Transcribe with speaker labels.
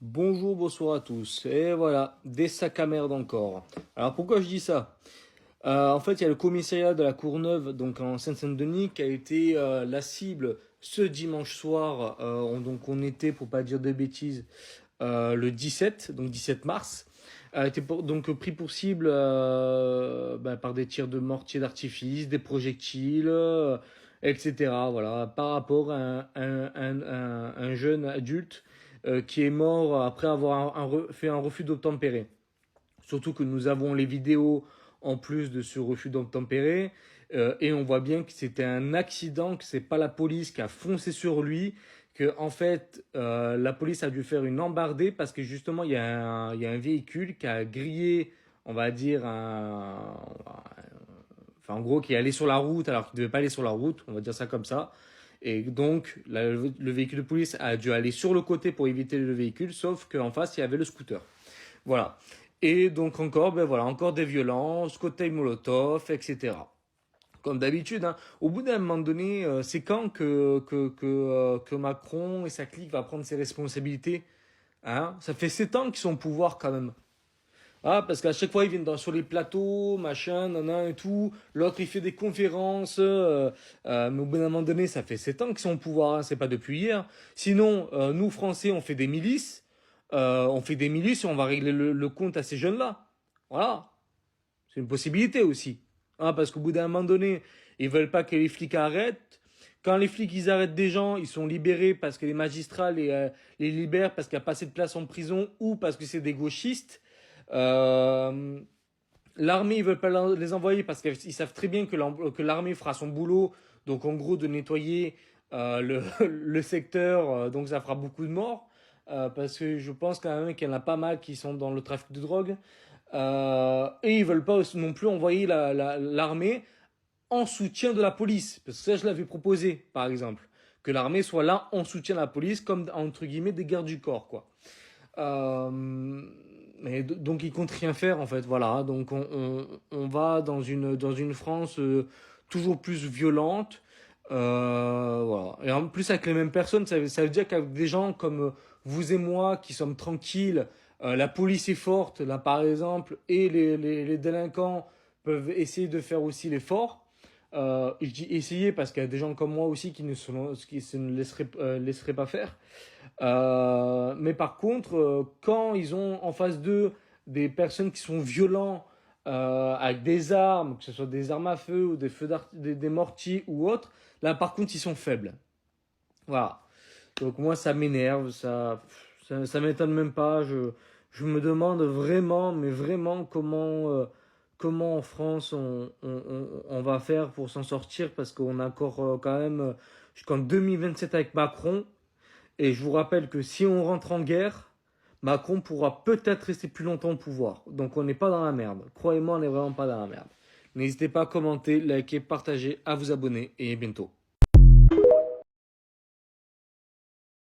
Speaker 1: Bonjour, bonsoir à tous. Et voilà, des sacs à merde encore. Alors pourquoi je dis ça? En fait, il y a le commissariat de la Courneuve, donc en Seine-Saint-Denis, qui a été la cible ce dimanche soir. Donc on était, pour pas dire de bêtises, le 17, donc 17 mars. A été donc pris pour cible par des tirs de mortier d'artifice, des projectiles, etc. Voilà, par rapport à un jeune adulte qui est mort après avoir fait un refus d'obtempérer. Surtout que nous avons les vidéos en plus de ce refus d'obtempérer et on voit bien que c'était un accident, que c'est pas la police qui a foncé sur lui, que en fait la police a dû faire une embardée parce que justement il y a un véhicule qui a grillé, on va dire enfin en gros qui est allé sur la route alors qu'il devait pas aller sur la route, on va dire ça comme ça. Et donc, le véhicule de police a dû aller sur le côté pour éviter le véhicule, sauf qu'en face, il y avait le scooter. Voilà. Et donc encore, ben voilà, encore des violences, cocktail Molotov, etc. Comme d'habitude, hein. Au bout d'un moment donné, c'est quand que Macron et sa clique va prendre ses responsabilités, hein. Ça fait 7 ans qu'ils sont au pouvoir quand même. Ah, parce qu'à chaque fois, ils viennent sur les plateaux, machin, nanan et tout. L'autre, il fait des conférences. Mais au bout d'un moment donné, ça fait 7 ans qu'ils sont au pouvoir, hein, c'est pas depuis hier. Sinon, nous, Français, on fait des milices. On fait des milices et on va régler le compte à ces jeunes-là. Voilà. C'est une possibilité aussi. Ah, parce qu'au bout d'un moment donné, ils veulent pas que les flics arrêtent. Quand les flics, ils arrêtent des gens, ils sont libérés parce que les magistrats les libèrent parce qu'il n'y a pas assez de place en prison ou parce que c'est des gauchistes. Euh, L'armée, ils veulent pas les envoyer parce qu'ils savent très bien que l'armée fera son boulot. Donc, en gros, de nettoyer le secteur. Donc, ça fera beaucoup de morts. Parce que je pense quand même qu'il y en a pas mal qui sont dans le trafic de drogue. Et ils veulent pas non plus envoyer l'armée en soutien de la police. Parce que ça, je l'avais proposé, par exemple. Que l'armée soit là en soutien de la police, comme, entre guillemets, des gardes du corps, quoi. Euh, donc ils comptent rien faire en fait, voilà. Donc on va dans une France toujours plus violente, voilà. Et en plus avec les mêmes personnes, ça veut dire qu'avec des gens comme vous et moi qui sommes tranquilles, la police est forte là par exemple, et les délinquants peuvent essayer de faire aussi l'effort. Je dis essayer parce qu'il y a des gens comme moi aussi qui se ne laisseraient pas faire. Mais par contre, quand ils ont en face d'eux des personnes qui sont violents avec des armes, que ce soit des armes à feu ou des mortiers ou autres, là par contre ils sont faibles. Voilà. Donc moi ça m'énerve, ça m'étonne même pas. Je me demande vraiment, mais vraiment comment en France on va faire pour s'en sortir parce qu'on a encore quand même jusqu'en 2027 avec Macron. Et je vous rappelle que si on rentre en guerre, Macron pourra peut-être rester plus longtemps au pouvoir. Donc on n'est pas dans la merde. Croyez-moi, on n'est vraiment pas dans la merde. N'hésitez pas à commenter, liker, partager, à vous abonner et à bientôt.